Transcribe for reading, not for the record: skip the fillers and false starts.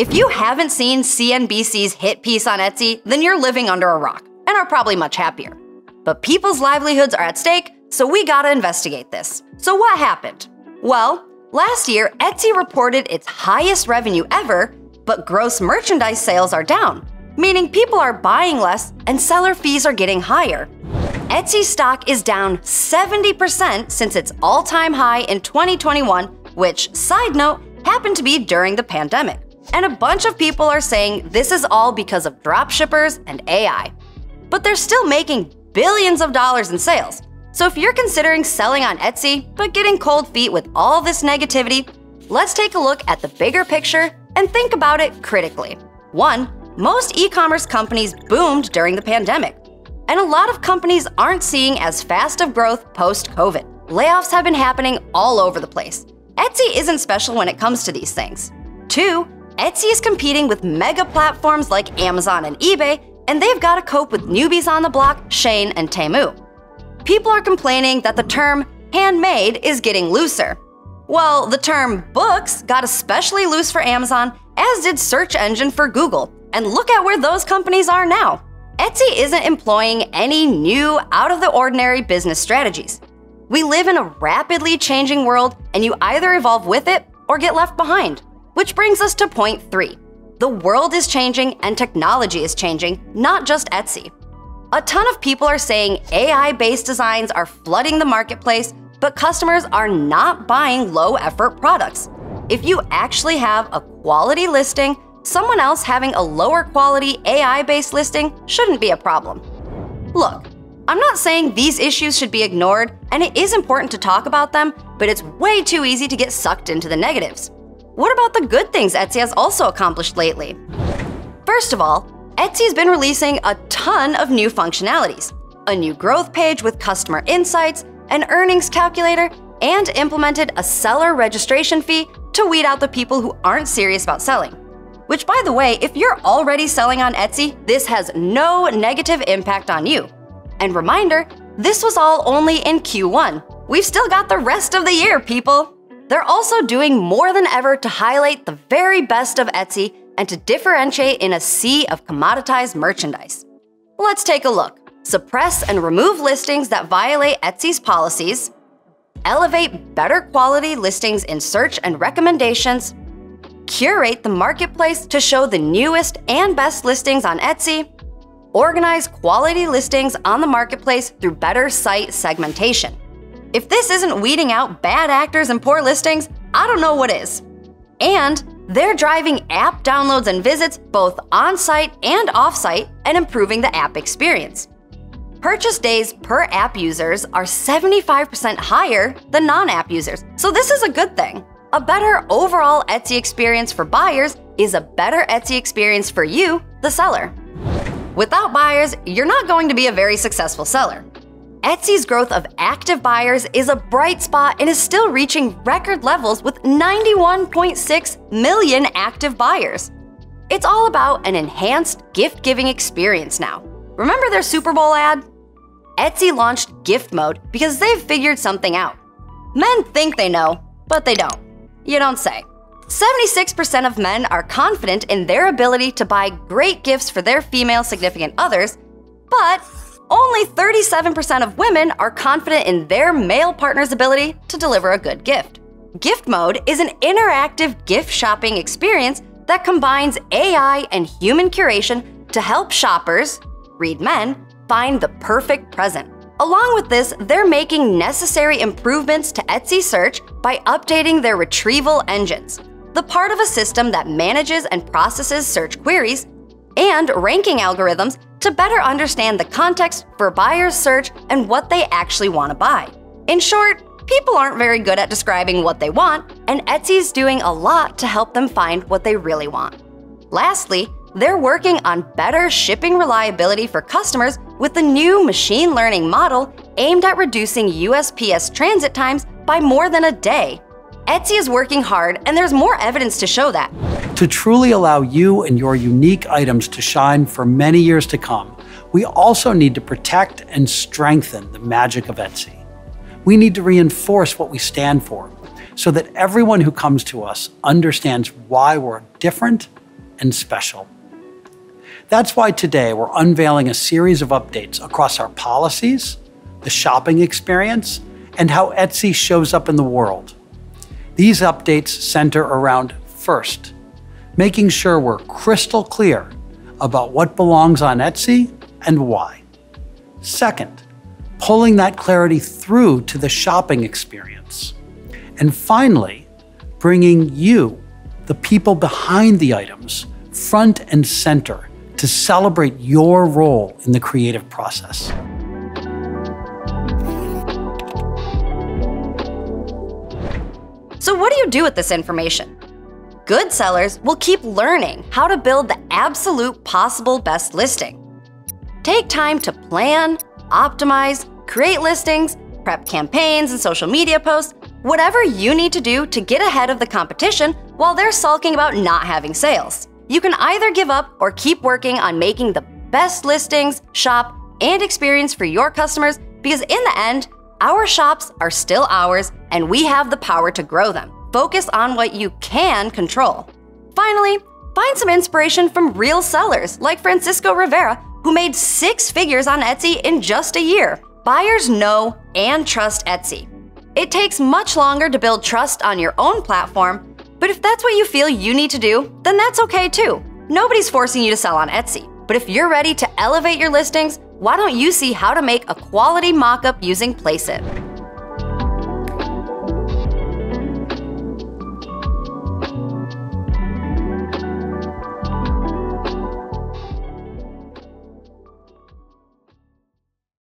If you haven't seen CNBC's hit piece on Etsy, then you're living under a rock and are probably much happier. But people's livelihoods are at stake, so we gotta investigate this. So what happened? Well, last year, Etsy reported its highest revenue ever, but gross merchandise sales are down, meaning people are buying less and seller fees are getting higher. Etsy stock is down 70% since its all-time high in 2021, which, side note, happened to be during the pandemic. And a bunch of people are saying this is all because of dropshippers and AI. But they're still making billions of dollars in sales. So if you're considering selling on Etsy but getting cold feet with all this negativity, let's take a look at the bigger picture and think about it critically. 1. Most e-commerce companies boomed during the pandemic. And a lot of companies aren't seeing as fast of growth post-COVID. Layoffs have been happening all over the place. Etsy isn't special when it comes to these things. 2. Etsy is competing with mega platforms like Amazon and eBay, and they've got to cope with newbies on the block, Shein and Temu. People are complaining that the term handmade is getting looser. Well, the term books got especially loose for Amazon, as did search engine for Google. And look at where those companies are now. Etsy isn't employing any new, out-of-the-ordinary business strategies. We live in a rapidly changing world, and you either evolve with it or get left behind. Which brings us to point 3. The world is changing and technology is changing, not just Etsy. A ton of people are saying AI-based designs are flooding the marketplace, but customers are not buying low-effort products. If you actually have a quality listing, someone else having a lower quality AI-based listing shouldn't be a problem. Look, I'm not saying these issues should be ignored, and it is important to talk about them, but it's way too easy to get sucked into the negatives. What about the good things Etsy has also accomplished lately? First of all, Etsy's been releasing a ton of new functionalities. A new growth page with customer insights, an earnings calculator, and implemented a seller registration fee to weed out the people who aren't serious about selling. Which, by the way, if you're already selling on Etsy, this has no negative impact on you. And reminder, this was all only in Q1. We've still got the rest of the year, people! They're also doing more than ever to highlight the very best of Etsy and to differentiate in a sea of commoditized merchandise. Let's take a look. Suppress and remove listings that violate Etsy's policies, elevate better quality listings in search and recommendations, curate the marketplace to show the newest and best listings on Etsy, organize quality listings on the marketplace through better site segmentation. If this isn't weeding out bad actors and poor listings, I don't know what is. And they're driving app downloads and visits both on-site and off-site and improving the app experience. Purchase days per app users are 75% higher than non-app users, so this is a good thing. A better overall Etsy experience for buyers is a better Etsy experience for you, the seller. Without buyers, you're not going to be a very successful seller. Etsy's growth of active buyers is a bright spot and is still reaching record levels with 91.6 million active buyers. It's all about an enhanced gift-giving experience now. Remember their Super Bowl ad? Etsy launched gift mode because they've figured something out. Men think they know, but they don't. You don't say. 76% of men are confident in their ability to buy great gifts for their female significant others, but only 37% of women are confident in their male partner's ability to deliver a good gift. Gift mode is an interactive gift shopping experience that combines AI and human curation to help shoppers, read men, find the perfect present. Along with this, they're making necessary improvements to Etsy search by updating their retrieval engines, the part of a system that manages and processes search queries, and ranking algorithms to better understand the context for buyers' search and what they actually want to buy. In short, people aren't very good at describing what they want, and Etsy's doing a lot to help them find what they really want. Lastly, they're working on better shipping reliability for customers with a new machine learning model aimed at reducing USPS transit times by more than a day. Etsy is working hard, and there's more evidence to show that. To truly allow you and your unique items to shine for many years to come, we also need to protect and strengthen the magic of Etsy. We need to reinforce what we stand for so that everyone who comes to us understands why we're different and special. That's why today we're unveiling a series of updates across our policies, the shopping experience, and how Etsy shows up in the world. These updates center around, first, making sure we're crystal clear about what belongs on Etsy and why. Second, pulling that clarity through to the shopping experience. And finally, bringing you, the people behind the items, front and center to celebrate your role in the creative process. So what do you do with this information? Good sellers will keep learning how to build the absolute possible best listing. Take time to plan, optimize, create listings, prep campaigns and social media posts, whatever you need to do to get ahead of the competition while they're sulking about not having sales. You can either give up or keep working on making the best listings, shop, and experience for your customers, because in the end, our shops are still ours and we have the power to grow them. Focus on what you can control. Finally, find some inspiration from real sellers like Francisco Rivera, who made 6 figures on Etsy in just a year. Buyers know and trust Etsy. It takes much longer to build trust on your own platform, but if that's what you feel you need to do, then that's okay too. Nobody's forcing you to sell on Etsy, but if you're ready to elevate your listings, why don't you see how to make a quality mockup using Placeit?